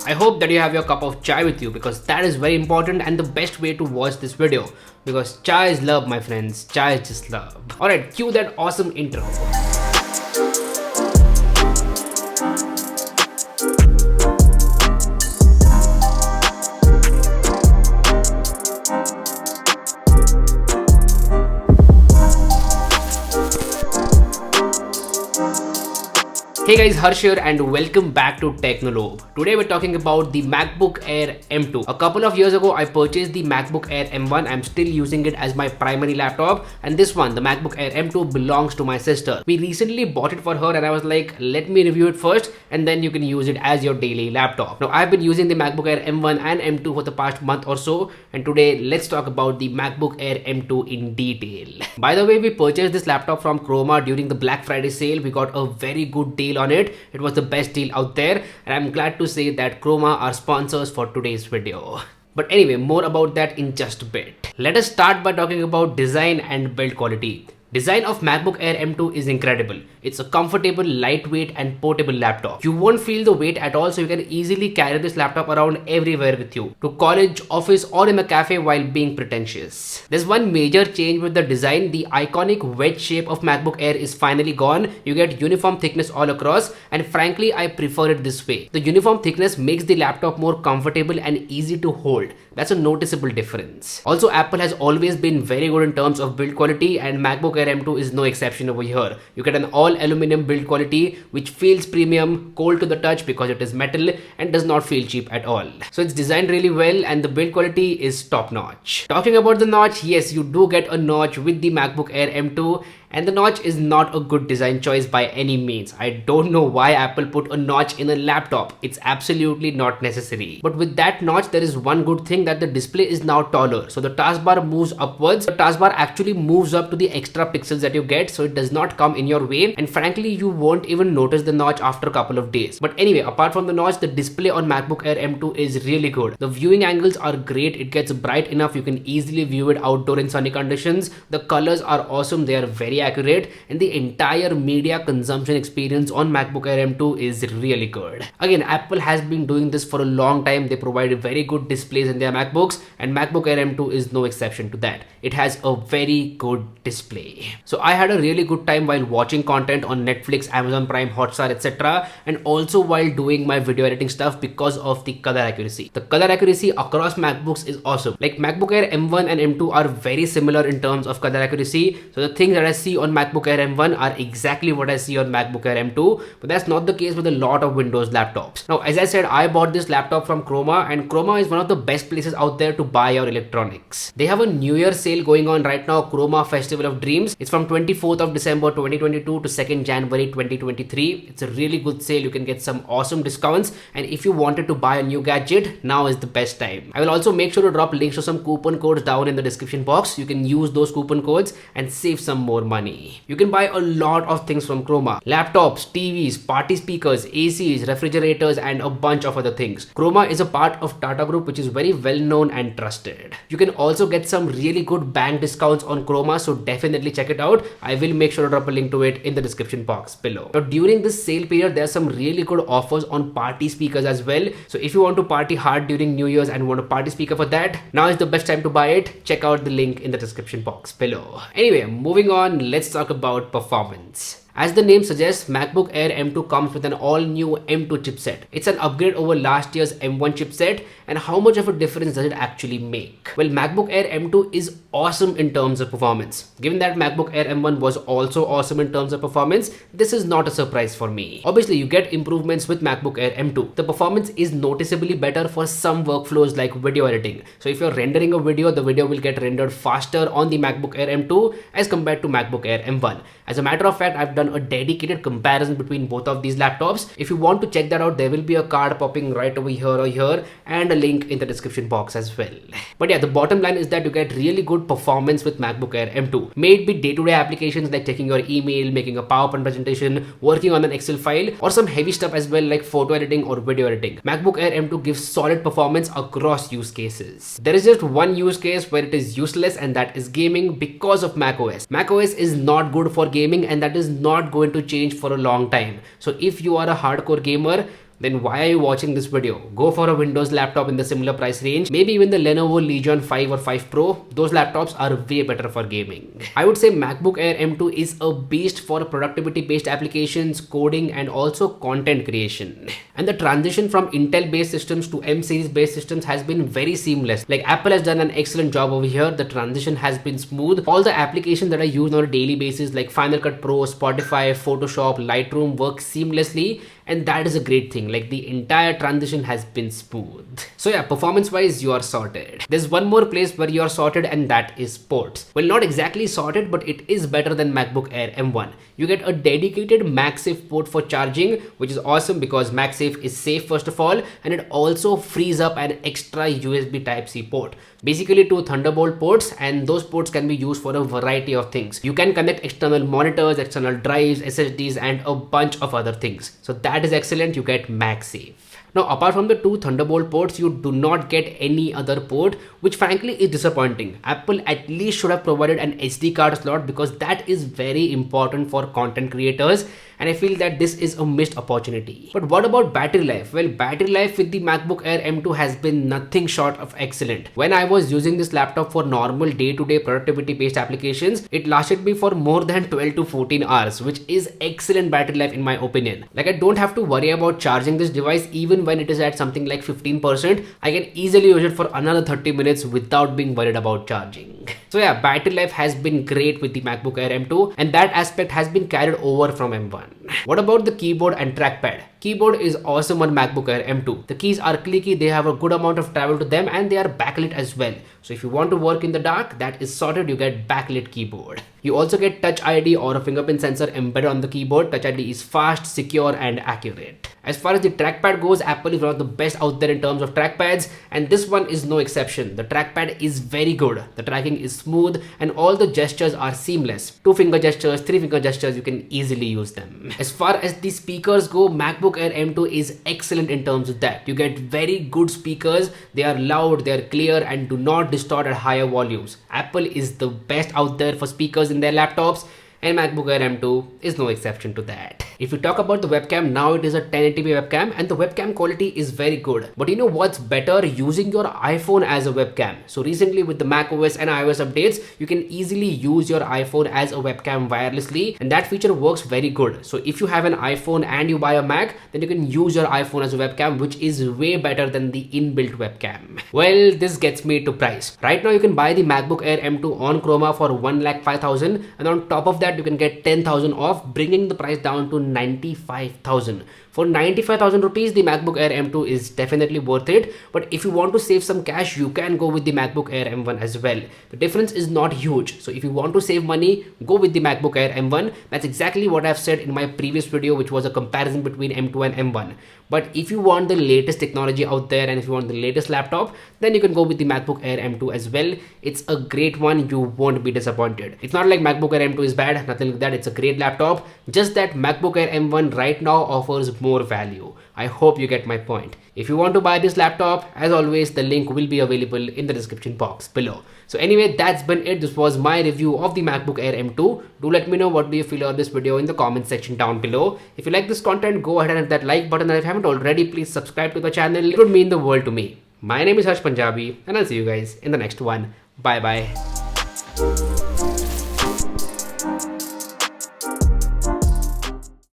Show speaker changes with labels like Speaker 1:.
Speaker 1: I hope that you have your cup of chai with you because that is very important and the best way to watch this video because chai is love, my friends. Chai is just love. Alright, cue that awesome intro. Hey guys, Harsh here and welcome back to Technolobe. Today we're talking about the MacBook Air M2. A couple of years ago, I purchased the MacBook Air M1. I'm still using it as my primary laptop, and this one, the MacBook Air M2, belongs to my sister. We recently bought it for her and I was like, let me review it first and then you can use it as your daily laptop. Now I've been using the MacBook Air M1 and M2 for the past month or so, and today let's talk about the MacBook Air M2 in detail. By the way, we purchased this laptop from Chroma during the Black Friday sale. We got a very good deal on it. It was the best deal out there, and I'm glad to say that Chroma are sponsors for today's video. But anyway, more about that in just a bit. Let us start by talking about design and build quality. Design of MacBook Air M2 is incredible. It's a comfortable, lightweight and portable laptop. You won't feel the weight at all, so you can easily carry this laptop around everywhere with you, to college, office or in a cafe while being pretentious. There's one major change with the design. The iconic wedge shape of MacBook Air is finally gone. You get uniform thickness all across, and frankly I prefer it this way. The uniform thickness makes the laptop more comfortable and easy to hold. That's a noticeable difference. Also, Apple has always been very good in terms of build quality, and MacBook Air M2 is no exception over here. You get an all aluminum build quality which feels premium, cold to the touch because it is metal, and does not feel cheap at all. So it's designed really well and the build quality is top notch. Talking about the notch, yes, you do get a notch with the MacBook Air M2. And the notch is not a good design choice by any means. I don't know why Apple put a notch in a laptop. It's absolutely not necessary. But with that notch, there is one good thing, that the display is now taller. So the taskbar moves upwards. The taskbar actually moves up to the extra pixels that you get, so it does not come in your way. And frankly, you won't even notice the notch after a couple of days. But anyway, apart from the notch, the display on MacBook Air M2 is really good. The viewing angles are great. It gets bright enough. You can easily view it outdoor in sunny conditions. The colors are awesome. They are very accurate, and the entire media consumption experience on MacBook Air M2 is really good. Again, Apple has been doing this for a long time. They provide very good displays in their MacBooks, and MacBook Air M2 is no exception to that. It has a very good display. So I had a really good time while watching content on Netflix, Amazon Prime, Hotstar, etc., and also while doing my video editing stuff because of the color accuracy. The color accuracy across MacBooks is awesome. Like MacBook Air M1 and M2 are very similar in terms of color accuracy. So the things that I see on MacBook Air M1 are exactly what I see on MacBook Air M2, but that's not the case with a lot of Windows laptops. Now, as I said, I bought this laptop from Chroma, and Chroma is one of the best places out there to buy your electronics. They have a New Year sale going on right now, Chroma Festival of Dreams. It's from 24th of December 2022 to 2nd January 2023. It's a really good sale. You can get some awesome discounts, and if you wanted to buy a new gadget, now is the best time. I will also make sure to drop links to some coupon codes down in the description box. You can use those coupon codes and save some more money. You can buy a lot of things from Chroma: laptops, TVs, party speakers, ACs, refrigerators, and a bunch of other things. Chroma is a part of Tata Group, which is very well known and trusted. You can also get some really good bank discounts on Chroma, so definitely check it out. I will make sure to drop a link to it in the description box below. Now, during this sale period, there are some really good offers on party speakers as well. So if you want to party hard during New Year's and want a party speaker for that, now is the best time to buy it. Check out the link in the description box below. Anyway, moving on, let's talk about performance. As the name suggests, MacBook Air M2 comes with an all-new M2 chipset. It's an upgrade over last year's M1 chipset, and how much of a difference does it actually make? Well, MacBook Air M2 is awesome in terms of performance. Given that MacBook Air M1 was also awesome in terms of performance, this is not a surprise for me. Obviously, you get improvements with MacBook Air M2. The performance is noticeably better for some workflows like video editing. So if you're rendering a video, the video will get rendered faster on the MacBook Air M2 as compared to MacBook Air M1. As a matter of fact, I've done a dedicated comparison between both of these laptops. If you want to check that out, there will be a card popping right over here or here, and a link in the description box as well. But yeah, the bottom line is that you get really good performance with MacBook Air M2. May it be day-to-day applications like checking your email, making a PowerPoint presentation, working on an Excel file, or some heavy stuff as well like photo editing or video editing. MacBook Air M2 gives solid performance across use cases. There is just one use case where it is useless, and that is gaming because of macOS. macOS is not good for gaming, and that is not going to change for a long time. So if you are a hardcore gamer, then why are you watching this video? Go for a Windows laptop in the similar price range. Maybe even the Lenovo Legion 5 or 5 Pro. Those laptops are way better for gaming. I would say MacBook Air M2 is a beast for productivity based applications, coding, and also content creation. And the transition from Intel based systems to M series based systems has been very seamless. Like Apple has done an excellent job over here. The transition has been smooth. All the applications that I use on a daily basis like Final Cut Pro, Spotify, Photoshop, Lightroom work seamlessly, and that is a great thing. Like the entire transition has been smooth. So yeah, performance wise you are sorted. There's one more place where you are sorted, and that is ports. Well, not exactly sorted, but it is better than MacBook Air M1. You get a dedicated MagSafe port for charging, which is awesome because MagSafe is safe first of all, and it also frees up an extra USB Type-C port. Basically 2 Thunderbolt ports, and those ports can be used for a variety of things. You can connect external monitors, external drives, SSDs, and a bunch of other things. So that is excellent. You get MagSafe. Now, apart from the 2 Thunderbolt ports, you do not get any other port, which frankly is disappointing. Apple at least should have provided an SD card slot because that is very important for content creators, and I feel that this is a missed opportunity. But what about battery life? Well, battery life with the MacBook Air M2 has been nothing short of excellent. When I was using this laptop for normal day-to-day productivity-based applications, it lasted me for more than 12 to 14 hours, which is excellent battery life in my opinion. Like I don't have to worry about charging this device even when it is at something like 15%. I can easily use it for another 30 minutes without being worried about charging. So yeah, battery life has been great with the MacBook Air M2, and that aspect has been carried over from M1. What about the keyboard and trackpad? Keyboard is awesome on MacBook Air M2. The keys are clicky, they have a good amount of travel to them, and they are backlit as well. So if you want to work in the dark, that is sorted. You get backlit keyboard. You also get Touch ID or a fingerprint sensor embedded on the keyboard. Touch ID is fast, secure, and accurate. As far as the trackpad goes, Apple is one of the best out there in terms of trackpads, and this one is no exception. The trackpad is very good. The tracking is smooth, and all the gestures are seamless. 2-finger gestures, 3-finger gestures, you can easily use them. As far as the speakers go, MacBook Air M2 is excellent in terms of that. You get very good speakers. They are loud, they are clear, and do not distort at higher volumes. Apple is the best out there for speakers in their laptops, and MacBook Air M2 is no exception to that. If you talk about the webcam, now it is a 1080p webcam, and the webcam quality is very good. But you know what's better? Using your iPhone as a webcam. So recently with the macOS and iOS updates, you can easily use your iPhone as a webcam wirelessly, and that feature works very good. So if you have an iPhone and you buy a Mac, then you can use your iPhone as a webcam, which is way better than the inbuilt webcam. Well, this gets me to price. Right now you can buy the MacBook Air M2 on Chroma for 1,05,000, and on top of that you can get 10,000 off, bringing the price down to 95,000. For 95,000 rupees, the MacBook Air M2 is definitely worth it. But if you want to save some cash, you can go with the MacBook Air M1 as well. The difference is not huge. So if you want to save money, go with the MacBook Air M1. That's exactly what I've said in my previous video, which was a comparison between M2 and M1. But if you want the latest technology out there, and if you want the latest laptop, then you can go with the MacBook Air M2 as well. It's a great one. You won't be disappointed. It's not like MacBook Air M2 is bad, nothing like that. It's a great laptop. Just that MacBook Air M1 right now offers more value. I hope you get my point. If you want to buy this laptop, as always, the link will be available in the description box below. So anyway, that's been it. This was my review of the MacBook Air M2. Do let me know what do you feel of this video in the comment section down below. If you like this content, go ahead and hit that like button, and if you haven't already, please subscribe to the channel. It would mean the world to me. My name is Harsh Punjabi, and I'll see you guys in the next one. Bye bye.